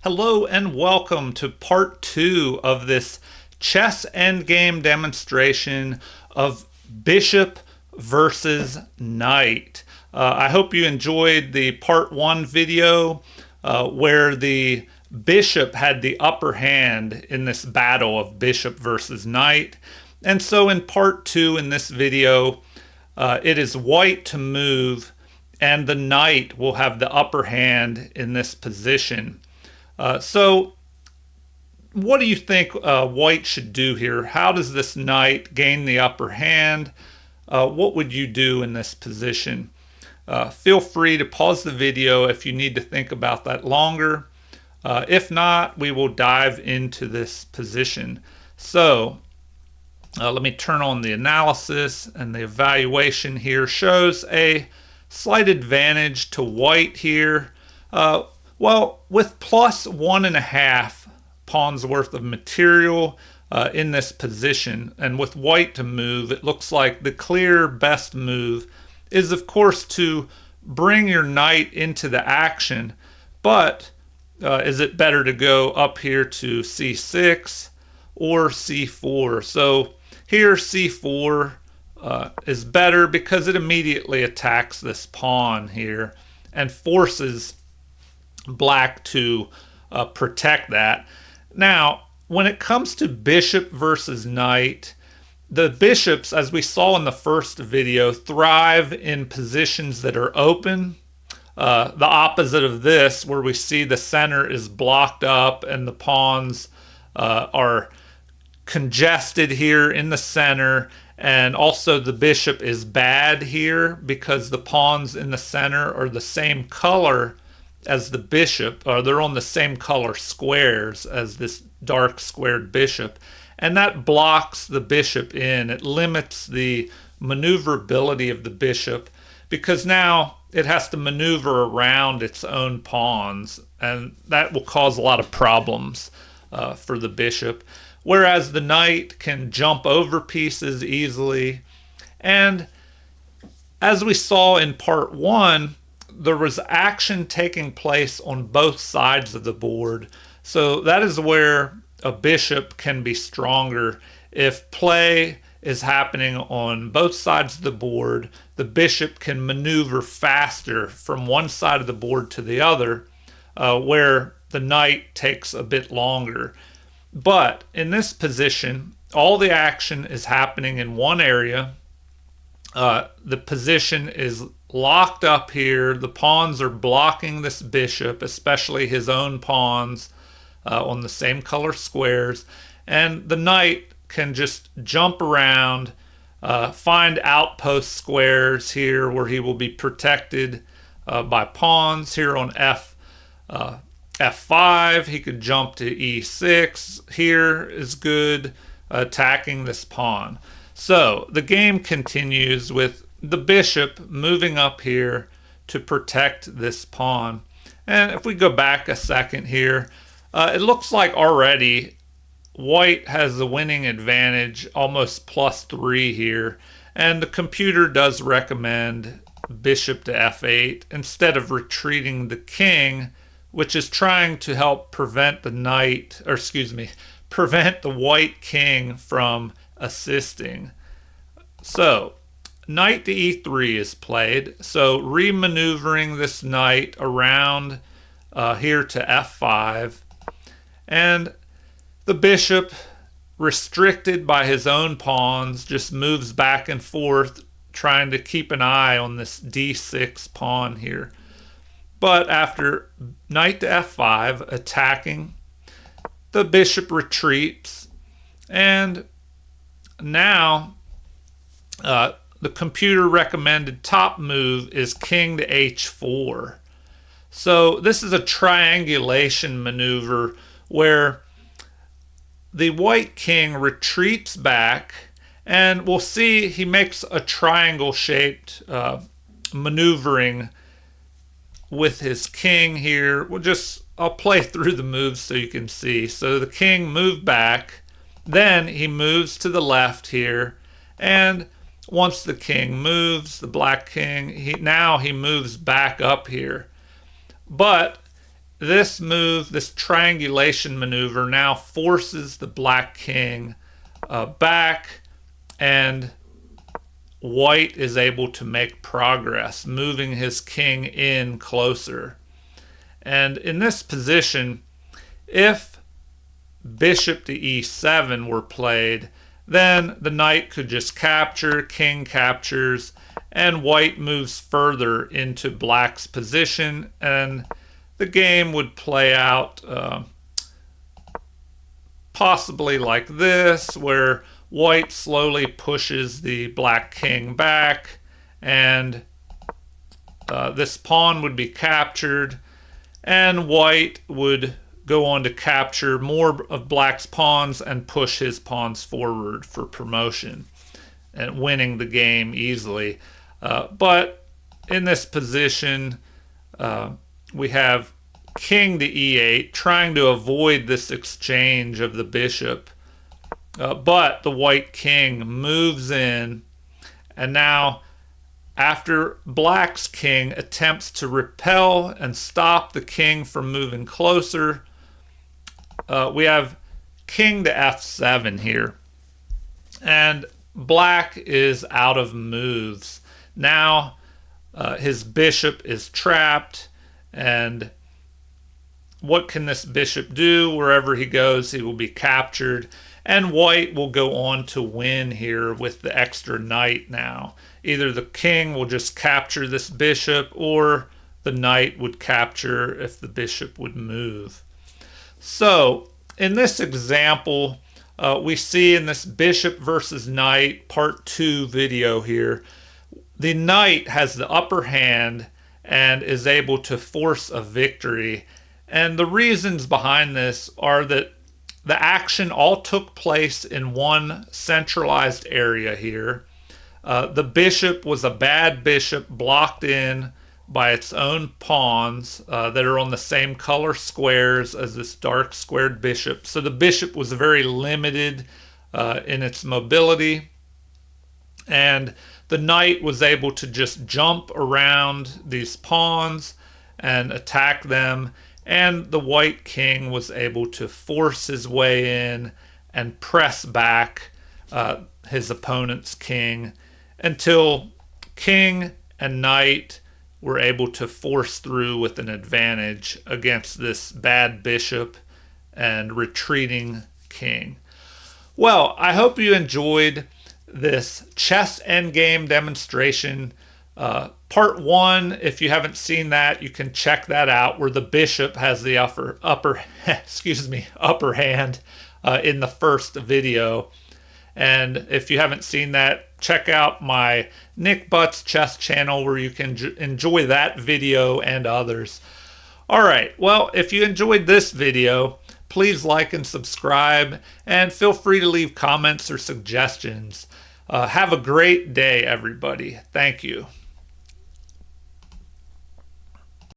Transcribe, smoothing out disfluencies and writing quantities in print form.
Hello and welcome to part 2 of this chess endgame demonstration of bishop versus knight. I hope you enjoyed the part 1 video where the bishop had the upper hand in this battle of bishop versus knight. And so in part 2 in this video, it is white to move and the knight will have the upper hand in this position. So what do you think white should do here? How does this knight gain the upper hand? What would you do in this position? Feel free to pause the video if you need to think about that longer. If not, we will dive into this position. So let me turn on the analysis, and the evaluation here shows a slight advantage to white here. Well, with plus 1.5 pawns worth of material in this position, and with white to move, it looks like the clear best move is, of course, to bring your knight into the action. But is it better to go up here to c6 or c4? So here c4 is better because it immediately attacks this pawn here and forces black to protect that. Now, when it comes to bishop versus knight, the bishops, as we saw in the first video, thrive in positions that are open. The opposite of this, where we see the center is blocked up and the pawns are congested here in the center, and also the bishop is bad here because the pawns in the center are the same color as the bishop, or they're on the same color squares as this dark squared bishop, and that blocks the bishop in. It limits the maneuverability of the bishop because now it has to maneuver around its own pawns, and that will cause a lot of problems for the bishop, whereas the knight can jump over pieces easily. And as we saw in part 1, there was action taking place on both sides of the board. So that is where a bishop can be stronger. If play is happening on both sides of the board, the bishop can maneuver faster from one side of the board to the other, where the knight takes a bit longer. But in this position, all the action is happening in one area. The position is locked up here. The pawns are blocking this bishop, especially his own pawns on the same color squares. And the knight can just jump around, find outpost squares here where he will be protected by pawns. Here on F5, he could jump to E6. Here is good, attacking this pawn. So the game continues with the bishop moving up here to protect this pawn. And if we go back a second here, it looks like already white has the winning advantage, almost +3 here. And the computer does recommend bishop to F8 instead of retreating the king, which is trying to help prevent the knight, or excuse me, prevent the white king from assisting. So knight to E3 is played. So remaneuvering this knight around here to F5. And the bishop, restricted by his own pawns, just moves back and forth, trying to keep an eye on this D6 pawn here. But after knight to F5 attacking, the bishop retreats, and now the computer recommended top move is king to H4. So this is a triangulation maneuver where the white king retreats back, and we'll see he makes a triangle-shaped maneuvering with his king here. I'll play through the moves so you can see. So the king moved back, then he moves to the left here, and once the king moves, the black king, now he moves back up here. But this move, this triangulation maneuver, now forces the black king back, and white is able to make progress, moving his king in closer. And in this position, if bishop to e7 were played, then the knight could just capture, king captures, and white moves further into black's position, and the game would play out possibly like this, where white slowly pushes the black king back, and this pawn would be captured, and white would go on to capture more of black's pawns and push his pawns forward for promotion and winning the game easily. But in this position, we have king to e8, trying to avoid this exchange of the bishop. But the white king moves in, and now after black's king attempts to repel and stop the king from moving closer, we have king to f7 here. And black is out of moves. Now his bishop is trapped, and what can this bishop do? Wherever he goes, he will be captured, and white will go on to win here with the extra knight now. Either the king will just capture this bishop, or the knight would capture if the bishop would move. So in this example, we see in this bishop versus knight part 2 video here, the knight has the upper hand and is able to force a victory. And the reasons behind this are that the action all took place in one centralized area here. The bishop was a bad bishop blocked in by its own pawns that are on the same color squares as this dark squared bishop. So the bishop was very limited in its mobility, and the knight was able to just jump around these pawns and attack them, and the white king was able to force his way in and press back his opponent's king until king and knight were able to force through with an advantage against this bad bishop and retreating king. Well, I hope you enjoyed this chess endgame demonstration. Part 1, if you haven't seen that, you can check that out, where the bishop has the upper hand in the first video. And if you haven't seen that, check out my Nick Butts Chess channel, where you can enjoy that video and others. All right, well, if you enjoyed this video, please like and subscribe, and feel free to leave comments or suggestions. Have a great day, everybody. Thank you.